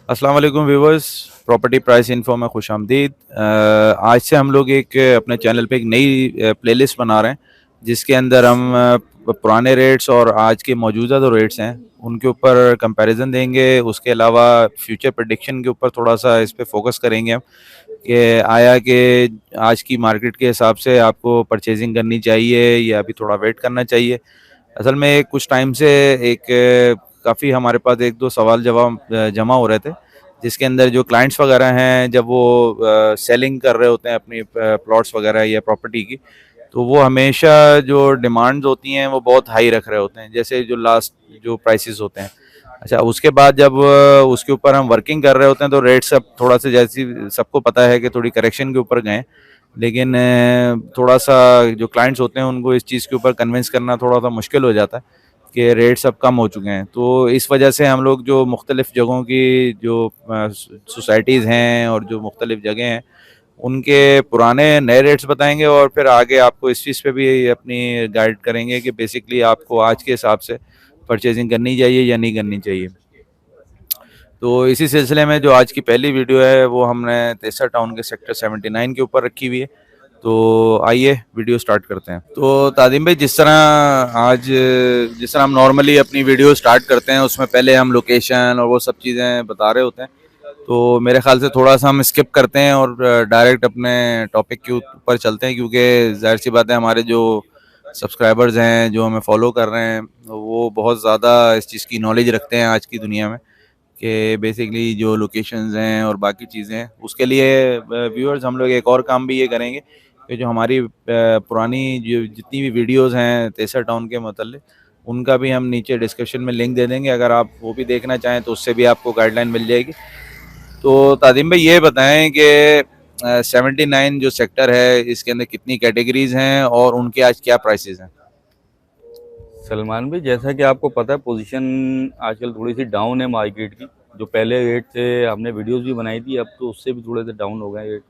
अस्सलाम वालेकुम viewers. Property price info में खुश आमदीद। आज से हम लोग एक अपने चैनल पे एक नई प्लेलिस्ट बना रहे हैं, जिसके अंदर हम पुराने रेट्स और आज के मौजूदा जो रेट्स हैं उनके ऊपर कंपैरिजन देंगे। उसके अलावा फ्यूचर प्रेडिक्शन के ऊपर थोड़ा सा इस पे फोकस करेंगे हम कि आया कि आज की मार्केट के हिसाब से आपको परचेजिंग करनी चाहिए या अभी थोड़ा वेट करना चाहिए। असल में कुछ टाइम से एक काफ़ी हमारे पास एक दो सवाल जवाब जमा हो रहे थे, जिसके अंदर जो क्लाइंट्स वगैरह हैं जब वो सेलिंग कर रहे होते हैं अपनी प्लॉट्स वगैरह या प्रॉपर्टी की, तो वो हमेशा जो डिमांड्स होती हैं वो बहुत हाई रख रहे होते हैं, जैसे जो लास्ट जो प्राइसेस होते हैं। अच्छा, उसके बाद जब उसके ऊपर हम वर्किंग कर रहे होते हैं तो रेट सब थोड़ा सा, जैसी सबको पता है कि थोड़ी करेक्शन के ऊपर गए, लेकिन थोड़ा सा जो क्लाइंट्स होते हैं उनको इस चीज़ के ऊपर कन्विंस करना थोड़ा सा मुश्किल हो जाता है कि रेट्स अब कम हो चुके हैं। तो इस वजह से हम लोग जो मुख्तलिफ़ जगहों की जो सोसाइटीज़ हैं और जो मुख्तलिफ़ जगह हैं उनके पुराने नए रेट्स बताएंगे, और फिर आगे आपको इस चीज़ पे भी अपनी गाइड करेंगे कि बेसिकली आपको आज के हिसाब से परचेजिंग करनी चाहिए या नहीं करनी चाहिए। तो इसी सिलसिले में जो आज की पहली वीडियो है वो हमने तेसर टाउन के सेक्टर 79 के ऊपर रखी हुई है। तो आइए वीडियो स्टार्ट करते हैं। तो तादिम भाई, जिस तरह हम नॉर्मली अपनी वीडियो स्टार्ट करते हैं उसमें पहले हम लोकेशन और वो सब चीज़ें बता रहे होते हैं, तो मेरे ख्याल से थोड़ा सा हम स्किप करते हैं और डायरेक्ट अपने टॉपिक के ऊपर चलते हैं, क्योंकि जाहिर सी बात है हमारे जो सब्सक्राइबर्स हैं जो हमें फॉलो कर रहे हैं वो बहुत ज़्यादा इस चीज़ की नॉलेज रखते हैं आज की दुनिया में, कि बेसिकली जो लोकेशंस हैं और बाकी चीज़ें हैं। उसके लिए व्यूअर्स हम लोग एक और काम भी ये करेंगे कि जो हमारी पुरानी जो जितनी भी वीडियोस हैं तेसर टाउन के मतलब, उनका भी हम नीचे डिस्क्रिप्शन में लिंक दे देंगे। अगर आप वो भी देखना चाहें तो उससे भी आपको गाइडलाइन मिल जाएगी। तो तादिम भाई, ये बताएं कि 79 जो सेक्टर है इसके अंदर कितनी कैटेगरीज हैं और उनके आज क्या प्राइसेस हैं? सलमान भाई, जैसा कि आपको पता है पोजीशन आजकल थोड़ी सी डाउन है मार्केट की। जो पहले रेट थे, हमने वीडियोस भी बनाई थी, अब तो उससे भी थोड़े से डाउन हो गए रेट।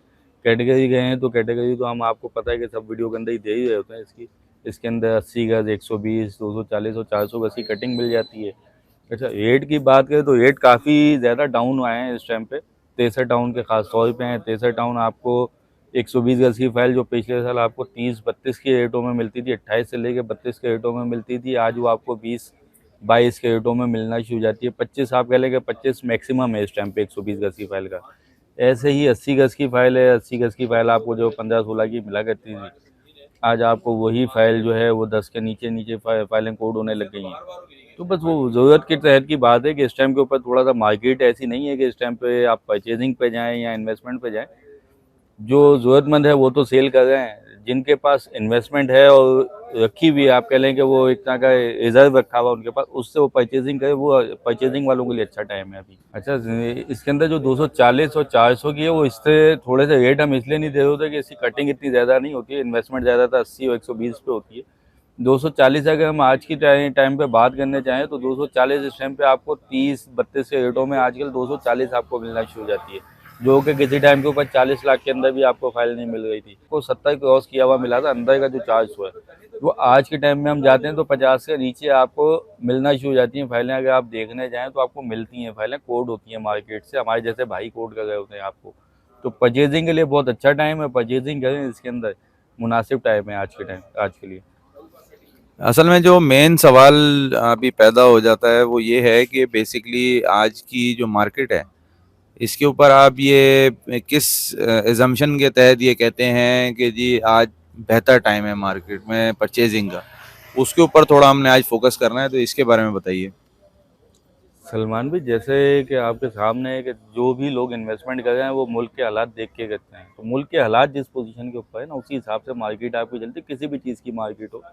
कैटेगरी गए हैं तो कैटेगरी तो हम आपको पता है कि सब वीडियो के अंदर ही दे ही रहे होते हैं। इसके अंदर 80 गज, 120, 240 और 400 गज की कटिंग मिल जाती है। अच्छा, रेट की बात करें तो रेट काफ़ी ज़्यादा डाउन आए हैं इस टाइम पे। तेसर टाउन के खास तौर पे हैं। तेसर टाउन आपको 120 गज की फाइल जो पिछले साल आपको 30-32 के रेटों में मिलती थी, 28 से लेकर 32 के रेटों में मिलती थी, आज वो आपको 20-22 के रेटों में मिलना शुरू हो जाती है। 25 आप कह लेंगे, 25 मैक्सिमम है इस टाइम पे 120 गज की फाइल का। ऐसे ही 80 गज की फाइल है। 80 गज की फाइल आपको जो 15-16 की मिला करती थी, आज आपको वही फाइल जो है वो 10 के नीचे नीचे फाइलें कोड होने लग गई हैं। तो बस वो ज़रूरत के तहत की बात है कि इस टाइम के ऊपर थोड़ा सा मार्केट ऐसी नहीं है कि इस टाइम पे आप परचेजिंग पे जाएं या इन्वेस्टमेंट पे जाएं। जो ज़रूरतमंद है वो तो सेल कर रहे हैं, जिनके पास इन्वेस्टमेंट है और रखी हुई है, आप कह लें कि वो एक तरह का रिजर्व रखा हुआ उनके पास, उससे वो परचेजिंग करे, वो परचेजिंग वालों के लिए अच्छा टाइम है अभी। अच्छा, इसके अंदर जो 240 और 400 की है, वो इससे थोड़े से रेट हम इसलिए नहीं दे रहे होते कि इसकी कटिंग इतनी ज़्यादा नहीं होती है, इन्वेस्टमेंट ज़्यादातर 80 और 120 पे होती है। 240 अगर हम आज की टाइम पे बात करने चाहें तो 240 इस टाइम पे आपको 30-32 के रेटों में आजकल 240 आपको मिलना शुरू हो जाती है, जो कि किसी टाइम के ऊपर 40 लाख के अंदर भी आपको फाइल नहीं मिल रही थी। वो 70 क्रॉस किया हुआ मिला था अंदर का जो 400 है, वो आज के टाइम में हम जाते हैं तो 50 के नीचे आपको मिलना शुरू हो जाती हैं फाइलें। अगर आप देखने जाएँ तो आपको मिलती हैं फाइलें, कोड होती हैं मार्केट से, हमारे जैसे भाई कोड कर रहे होते हैं आपको। तो परचेजिंग के लिए बहुत अच्छा टाइम है, परचेजिंग करें, इसके अंदर मुनासिब टाइम है आज के लिए। असल में जो मेन सवाल अभी पैदा हो जाता है वो ये है कि बेसिकली आज की जो मार्केट है इसके ऊपर आप ये किस एजम्पशन के तहत ये कहते हैं कि जी आज बेहतर टाइम है मार्केट में परचेजिंग का, उसके ऊपर थोड़ा हमने आज फोकस करना है, तो इसके बारे में बताइए। सलमान भाई, जैसे कि आपके सामने है कि जो भी लोग इन्वेस्टमेंट कर रहे हैं वो मुल्क के हालात देख के करते हैं। तो मुल्क के हालात जिस पोजीशन के ऊपर है ना, उसी हिसाब से मार्केट आपकी चलती है। किसी भी चीज़ की मार्केट हो,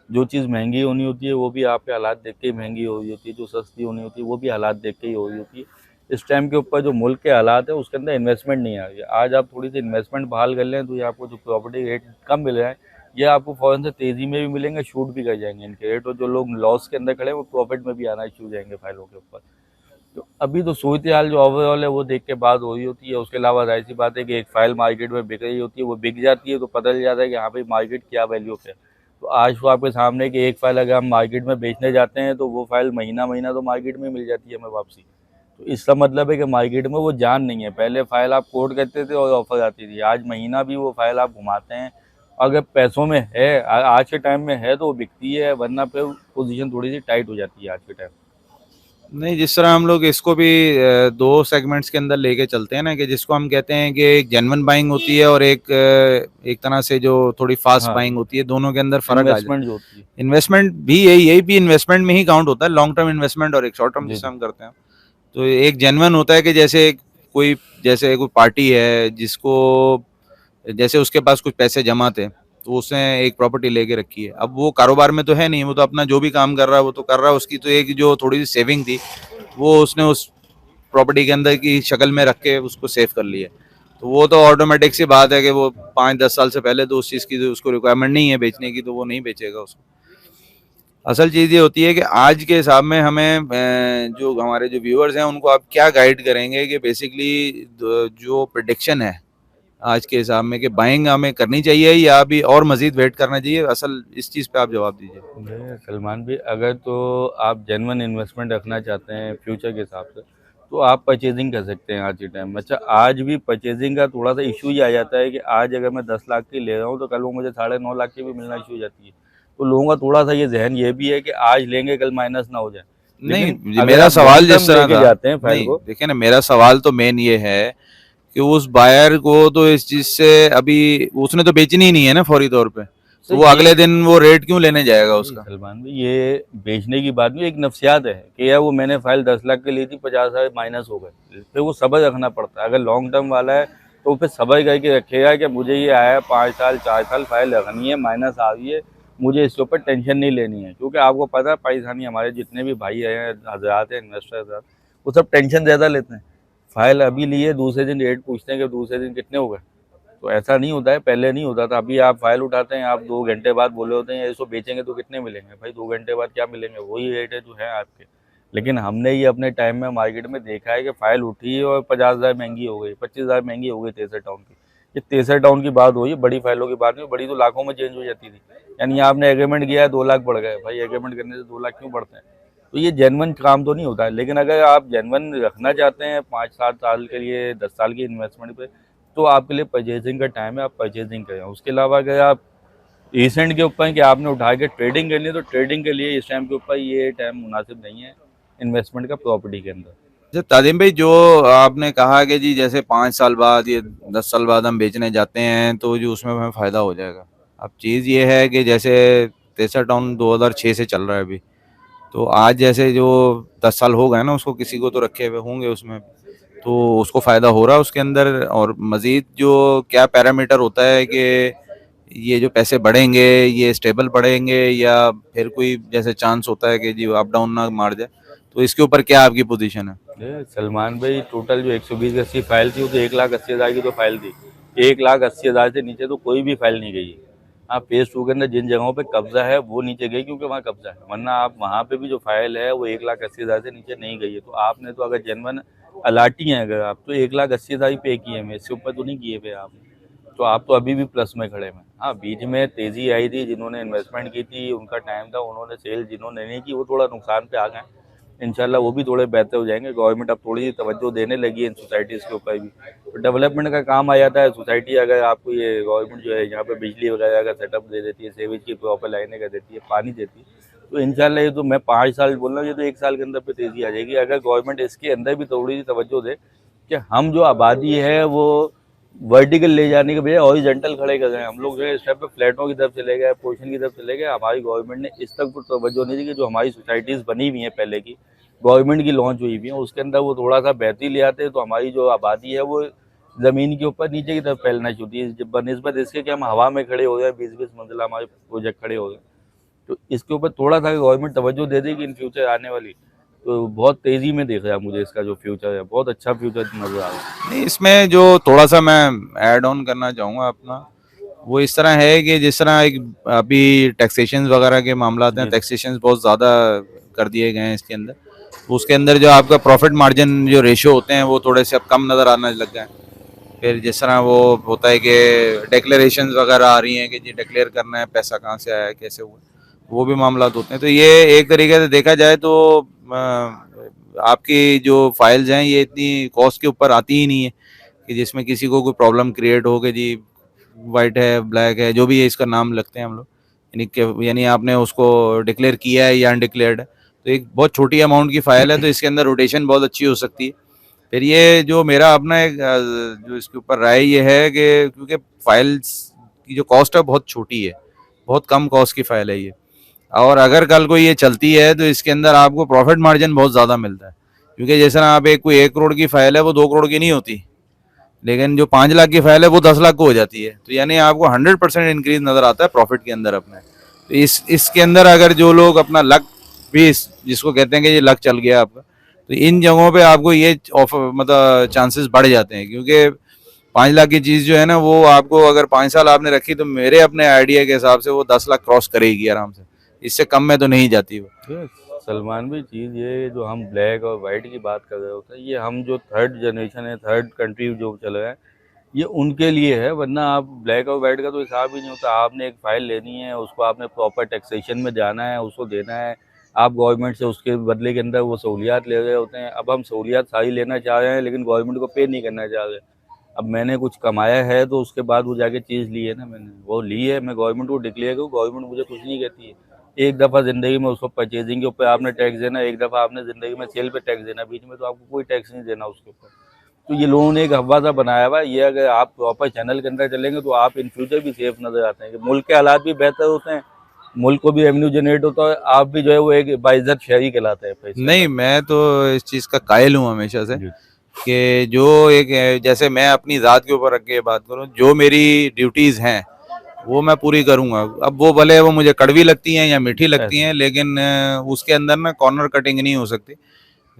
जो चीज़ महंगी होनी होती है वो भी आपके हालात देख के ही महंगी हो रही होती है, जो सस्ती होनी होती है वो भी हालात देख के ही हो रही होती है। इस टाइम के ऊपर जो मुल्क के हालात है उसके अंदर इन्वेस्टमेंट नहीं आ रही है। आज आप थोड़ी सी इन्वेस्टमेंट बहाल कर लें तो ये आपको जो प्रॉपर्टी रेट कम मिल रहा है, ये आपको फ़ौरन से तेज़ी में भी मिलेंगे, शूट भी कर जाएंगे इनके रेट, और जो लोग लॉस के अंदर खड़े हैं वो प्रॉफिट में भी आना शुरू हो जाएंगे फाइलों के ऊपर। तो अभी तो सूरत हाल जो ओवरऑल है वो देख के बात हो रही होती है। उसके अलावा जाहिर सी बात है कि एक फाइल मार्केट में बिक रही होती है, वो बिक जाती है तो पता चल जाता है कि हाँ भाई मार्केट क्या वैल्यू पे है। तो आज तो आपके सामने कि एक फाइल अगर हम मार्केट में बेचने जाते हैं तो वो फाइल महीना महीना तो मार्केट में मिल जाती है हमें वापसी। तो इसका मतलब है कि मार्केट में वो जान नहीं है। पहले फाइल आप कोट करते थे और ऑफर आती थी, आज महीना भी वो फाइल आप घुमाते हैं, अगर पैसों में है आज के टाइम में है तो वो बिकती है, वरना फिर पोजीशन थोड़ी सी टाइट हो जाती है आज के टाइम। नहीं, जिस तरह हम लोग इसको भी दो सेगमेंट्स के अंदर लेके चलते हैं ना, कि जिसको हम कहते हैं कि एक जेन्युइन बाइंग होती है और एक तरह से जो थोड़ी फास्ट हाँ, बाइंग होती है, दोनों के अंदर फर्क आ जाता इन्वेस्टमेंट जो होती है। है। इन्वेस्टमेंट भी यही भी इन्वेस्टमेंट में ही काउंट होता है, लॉन्ग टर्म इन्वेस्टमेंट और एक शॉर्ट टर्म जी जिसे जी। हम करते हैं। तो एक जेन्युइन होता है कि जैसे कोई पार्टी है जिसको, जैसे उसके पास कुछ पैसे जमा थे, तो उसने एक प्रॉपर्टी लेके रखी है। अब वो कारोबार में तो है नहीं, वो तो अपना जो भी काम कर रहा है वो तो कर रहा है, उसकी तो एक जो थोड़ी सी सेविंग थी वो उसने उस प्रॉपर्टी के अंदर की शक्ल में रख के उसको सेव कर लिया। तो वो तो ऑटोमेटिक सी बात है कि वो 5-10 साल से पहले तो उस चीज़ की तो उसको रिक्वायरमेंट नहीं है बेचने की, तो वो नहीं बेचेगा उसको। असल चीज़ ये होती है कि आज के हिसाब में हमें जो हमारे जो व्यूअर्स हैं उनको आप क्या गाइड करेंगे कि बेसिकली जो प्रिडिक्शन है आज के हिसाब में, कि बाइंग हमें करनी चाहिए या अभी और मजीद वेट करना चाहिए, असल इस चीज़ पे आप जवाब दीजिए। देखिए सलमान भी, अगर तो आप जेन्युइन इन्वेस्टमेंट रखना चाहते हैं फ्यूचर के हिसाब से, तो आप परचेजिंग कर सकते हैं आज के टाइम में। अच्छा, आज भी परचेजिंग का थोड़ा सा इशू ही आ जाता है कि आज अगर मैं 10 लाख की ले रहा हूँ तो कल वो मुझे 9.5 लाख की भी मिलना शुरू हो जाती है। तो लोगों का थोड़ा सा ये जहन ये भी है कि आज लेंगे कल माइनस ना हो जाए। नहीं, लेकिन ये अगर मेरा आप सवाल लॉन्ग जिस टर्म तरह लेके था, जाते हैं फाइल नहीं को। देखिए ना, मेरा सवाल तो मेन ये है कि उस बायर को तो इस चीज से अभी उसने तो बेचनी ही नहीं है ना फौरी तौर पे, तो तो वो ये अगले दिन वो रेट क्यों लेने जाएगा नहीं उसका। सलमान भाई, ये बेचने की बात नहीं, एक नफ्सियात है कि यार वो मैंने फाइल 10 लाख की ली थी, 50,000 माइनस हो गए, फिर वो सब्र रखना पड़ता है। अगर लॉन्ग टर्म वाला है तो फिर सब्र करके रखेगा कि मुझे ये आया 5 साल 4 साल फाइल रखनी है, माइनस आ रही है, मुझे इसके ऊपर टेंशन नहीं लेनी है। क्योंकि आपको पता है पाकिस्तानी हमारे जितने भी भाई हैं, हजरात हैं, इन्वेस्टर हजरात, वो सब टेंशन ज़्यादा लेते हैं। फाइल अभी लिए, दूसरे दिन रेट पूछते हैं कि दूसरे दिन कितने हो गए। तो ऐसा नहीं होता है, पहले नहीं होता था। अभी आप फाइल उठाते हैं, आप 2 घंटे बाद बोले होते हैं इसको बेचेंगे तो कितने मिलेंगे, भाई 2 घंटे बाद क्या मिलेंगे, वही रेट है जो है आपके। लेकिन हमने ये अपने टाइम में मार्केट में देखा है कि फाइल उठी और 50,000 महंगी हो गई, 25,000 महंगी हो गई 63 टाउन की। ये 63 टाउन की बात हुई, बड़ी फाइलों की बात नहीं, बड़ी तो लाखों में चेंज हो जाती थी। यानी आपने एग्रीमेंट किया है 2 लाख बढ़ गए, भाई एग्रीमेंट करने से 2 लाख क्यों बढ़ते हैं। तो ये जेनवन काम तो नहीं होता है। लेकिन अगर आप जेनवन रखना चाहते हैं 5-7 साल के लिए, 10 साल की इन्वेस्टमेंट पे, तो आपके लिए परचेजिंग का टाइम है, आप परचेजिंग करें। उसके अलावा अगर आप रिसेंट के ऊपर कि आपने उठा के ट्रेडिंग करनी है, तो ट्रेडिंग के लिए इस टाइम के ऊपर ये टाइम मुनासिब नहीं है इन्वेस्टमेंट का प्रॉपर्टी के अंदर। अच्छा तादिम भाई, जो आपने कहा कि जी जैसे 5 साल बाद या 10 साल बाद हम बेचने जाते हैं तो जो उसमें हमें फ़ायदा हो जाएगा। अब चीज़ ये है कि जैसे 63 टाउन 2006 से चल रहा है अभी, तो आज जैसे जो 10 साल हो गए ना उसको, किसी को तो रखे हुए होंगे उसमें, तो उसको फ़ायदा हो रहा है उसके अंदर। और मज़ीद जो क्या पैरामीटर होता है कि ये जो पैसे बढ़ेंगे ये स्टेबल बढ़ेंगे या फिर कोई जैसे चांस होता है कि जी अप डाउन ना मार जाए, तो इसके ऊपर क्या आपकी पोजीशन है। सलमान भाई, टोटल जो 120 गज की फाइल थी वो तो 1,80,000 की तो फाइल थी। 1,80,000 से नीचे तो कोई भी फाइल नहीं गई है। हाँ, फेज 2 के अंदर जिन जगहों पे कब्जा है वो नीचे गई क्योंकि वहाँ कब्जा है, वरना आप वहाँ पे भी जो फाइल है वो 1,80,000 से नीचे नहीं गई है। तो आपने तो अगर जेनवन अलाटी हैं, अगर आप तो 1,80,000 ही पे किए हैं, इससे ऊपर तो नहीं किए पे आप। तो आप तो अभी भी प्लस में खड़े हैं। हाँ, बीच में तेजी आई थी, जिन्होंने इन्वेस्टमेंट की थी उनका टाइम था, उन्होंने सेल, जिन्होंने नहीं की वो थोड़ा नुकसान पे आ गए। इंशाल्लाह वो भी थोड़े बेहतर हो जाएंगे। गवर्नमेंट अब थोड़ी सी तवज्जो देने लगी है इन सोसाइटीज़ के ऊपर भी, तो डेवलपमेंट का काम आ जाता है। सोसाइटी अगर आपको ये गवर्नमेंट जो है यहाँ पे बिजली वगैरह का सेटअप दे देती है, सेवेज की प्रॉपर लाइनें कर देती है, पानी देती है, तो इंशाल्लाह ये तो मैं 5 साल बोल रहा हूँ, ये तो 1 साल के अंदर पे तेज़ी आ जाएगी अगर गवर्नमेंट इसके अंदर भी थोड़ी सी तवज्जो दे कि हम जो आबादी है वो वर्टिकल ले जाने के बजाय हॉरिजॉन्टल खड़े कर रहे हैं। हम लोग जो है इस टाइप पे फ्लैटों की तरफ चले गए, पोर्शन की तरफ चले गए। हमारी गवर्नमेंट ने इस तक तो तवज्जो नहीं दी कि जो हमारी सोसाइटीज़ बनी हुई हैं पहले की, गवर्नमेंट की लॉन्च हुई हुई हैं, उसके अंदर वो थोड़ा सा बेहतरी ले आते हैं, तो हमारी जो आबादी है वो ज़मीन के ऊपर नीचे की तरफ फैलना शुरू होती है, बनस्बत इसके कि हम हवा में खड़े हो गए, 20-20 मंजिला हमारे प्रोजेक्ट खड़े हो गए। तो इसके ऊपर थोड़ा सा गवर्नमेंट तवज्जो दे देगी इन फ्यूचर आने वाली, तो बहुत तेज़ी में देख रहा है मुझे इसका जो फ्यूचर है, बहुत अच्छा फ्यूचर नज़र आ रहा है। नहीं, इसमें जो थोड़ा सा मैं ऐड ऑन करना चाहूँगा अपना, वो इस तरह है कि जिस तरह एक अभी टैक्सेशन वगैरह के मामला हैं, जी जी। टैक्सेशन बहुत ज़्यादा कर दिए गए हैं इसके अंदर, तो उसके अंदर जो आपका प्रॉफिट मार्जिन जो रेशियो होते हैं वो थोड़े से अब कम नज़र आने लग गए हैं। फिर जिस तरह वो होता है कि डिक्लेरेशन वगैरह आ रही हैं कि जी डिक्लेयर करना है पैसा कहाँ से आया है कैसे हुआ, वो भी मामला होते हैं। तो ये एक तरीके से देखा जाए तो आपकी जो फाइल्स हैं ये इतनी कॉस्ट के ऊपर आती ही नहीं है कि जिसमें किसी को कोई प्रॉब्लम क्रिएट हो कि जी वाइट है, ब्लैक है, जो भी है इसका नाम लगते हैं हम लोग, यानी आपने उसको डिक्लेयर किया है या अनडिक्लेयर्ड है। तो एक बहुत छोटी अमाउंट की फाइल है, तो इसके अंदर रोटेशन बहुत अच्छी हो सकती है। फिर ये जो मेरा अपना एक जो इसके ऊपर राय ये है कि क्योंकि फाइल्स की जो कॉस्ट है बहुत छोटी है, बहुत कम कॉस्ट की फाइल है ये, और अगर कल को ये चलती है तो इसके अंदर आपको प्रॉफिट मार्जिन बहुत ज़्यादा मिलता है। क्योंकि जैसे ना आप एक कोई 1 करोड़ की फाइल है वो 2 करोड़ की नहीं होती, लेकिन जो 5 लाख की फाइल है वो 10 लाख को हो जाती है। तो यानी आपको 100% इंक्रीज नजर आता है प्रॉफिट के अंदर अपने। तो इसके अंदर अगर जो लोग अपना लक भी जिसको कहते हैं कि ये लक चल गया आपका, तो इन जगहों पे आपको ये ऑफर मतलब चांसेस बढ़ जाते हैं। क्योंकि 5 लाख की चीज़ जो है ना वो आपको अगर 5 साल आपने रखी तो मेरे अपने आइडिया के हिसाब से वो 10 लाख क्रॉस करेगी आराम से, इससे कम में तो नहीं जाती वो। ये सलमान भाई चीज़ ये जो हम ब्लैक और वाइट की बात कर रहे होते हैं, ये हम जो थर्ड जनरेशन है, थर्ड कंट्री जो चल रहा है, ये उनके लिए है। वरना आप ब्लैक और वाइट का तो हिसाब ही नहीं होता। आपने एक फाइल लेनी है, उसको आपने प्रॉपर टैक्सेशन में जाना है, उसको देना है, आप गवर्नमेंट से उसके बदले के अंदर वो सहूलियात ले रहे होते हैं। अब हम सहूलियात सारी लेना चाह रहे हैं लेकिन गवर्नमेंट को पे नहीं करना चाह रहे। अब मैंने कुछ कमाया है तो उसके बाद वो जाके चीज़ ली है ना, मैंने वो ली है, मैं गवर्नमेंट को डिक्लेयर करूँ, गवर्नमेंट मुझे कुछ नहीं कहती है। एक दफ़ा ज़िंदगी में उसको परचेजिंग के ऊपर आपने टैक्स देना, एक दफ़ा आपने ज़िंदगी में सेल पे टैक्स देना, बीच में तो आपको कोई टैक्स नहीं देना उसके ऊपर। तो ये लोगों ने एक हवा सा बनाया हुआ है। ये अगर आप प्रॉपर चैनल के अंदर चलेंगे तो आप इन फ्यूचर भी सेफ नजर आते हैं कि मुल्क के हालात भी बेहतर होते हैं, मुल्क को भी रेवेन्यू जनरेट होता है, आप भी जो है वो एक बाइज्जत शहरी कहलाते हैं पैसे नहीं, मैं तो इस चीज़ का कायल हूँ हमेशा से जी। कि जो एक जैसे मैं अपनी ज़ात के ऊपर रख के बात करूँ, जो मेरी ड्यूटीज़ हैं वो मैं पूरी करूँगा। अब वो भले वो मुझे कड़वी लगती हैं या मीठी लगती ऐसे हैं, लेकिन उसके अंदर ना कॉर्नर कटिंग नहीं हो सकती।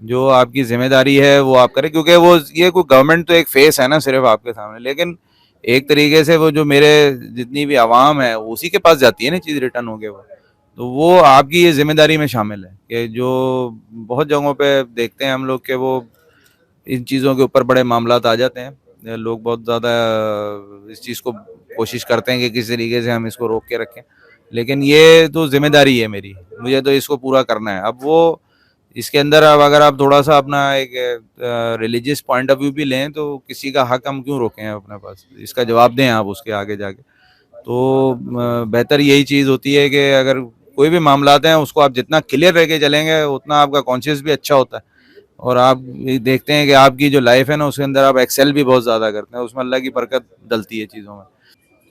जो आपकी जिम्मेदारी है वो आप करें, क्योंकि वो ये कोई गवर्नमेंट तो एक फेस है ना सिर्फ आपके सामने, लेकिन एक तरीके से वो जो मेरे जितनी भी आवाम है उसी के पास जाती है ना चीज़ रिटर्न होके वो। तो वो आपकी ये जिम्मेदारी में शामिल है कि जो बहुत जगहों पे देखते हैं हम लोग कि वो इन चीज़ों के ऊपर बड़े मामलात आ जाते हैं। लोग बहुत ज़्यादा इस चीज़ को कोशिश करते हैं कि किस तरीके से हम इसको रोक के रखें, लेकिन ये तो जिम्मेदारी है मेरी, मुझे तो इसको पूरा करना है। अब वो इसके अंदर अब अगर आप थोड़ा सा अपना एक रिलीजियस पॉइंट ऑफ व्यू भी लें तो किसी का हक हम क्यों रोकें अपने पास, इसका जवाब दें आप उसके आगे जाके। तो बेहतर यही चीज़ होती है कि अगर कोई भी मामलात हैं उसको आप जितना क्लियर रह के चलेंगे उतना आपका कॉन्शियस भी अच्छा होता है, और आप ये देखते हैं कि आपकी जो लाइफ है ना उसके अंदर आप एक्सेल भी बहुत ज़्यादा करते हैं, उसमें अल्लाह की बरकत डलती है चीज़ों में।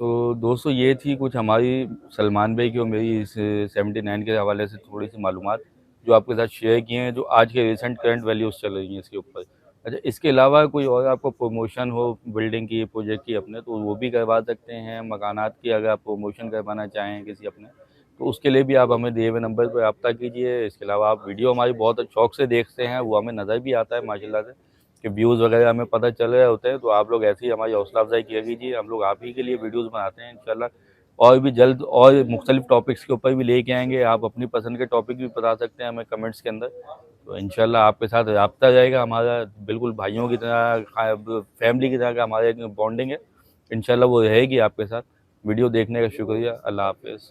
तो दोस्तों ये थी कुछ हमारी सलमान भाई की और मेरी इस 79 के हवाले से थोड़ी सी मालूमात जो आपके साथ शेयर किए हैं, जो आज के रिसेंट करंट वैल्यूज़ चल रही हैं इसके ऊपर। अच्छा, इसके अलावा कोई और आपको प्रमोशन हो बिल्डिंग की, प्रोजेक्ट की अपने, तो वो भी करवा सकते हैं। मकानात की अगर आप प्रमोशन करवाना चाहें किसी अपने, तो उसके लिए भी आप हमें दिए हुए नंबर पर रब्ता कीजिए। इसके अलावा आप वीडियो हमारी बहुत शौक से देखते हैं, वो हमें नज़र भी आता है माशाल्लाह से कि व्यूज़ वगैरह हमें पता चल रहे होते हैं। तो आप लोग ऐसे ही हमारी हौसला अफजाई किया कीजिए, हम लोग आप ही के लिए वीडियोज़ बनाते हैं इंशाल्लाह। और भी जल्द और मुख्तलिफ टॉपिक्स के ऊपर भी लेके आएंगे। आप अपनी पसंद के टॉपिक भी बता सकते हैं हमें कमेंट्स के अंदर। तो इंशाल्लाह आपके साथ राब्ता रहेगा हमारा, बिल्कुल भाइयों की तरह, फैमिली की तरह का हमारा एक बॉन्डिंग है। इंशाल्लाह वो रहेगी आपके साथ। वीडियो देखने का शुक्रिया। अल्लाह हाफ़िज़।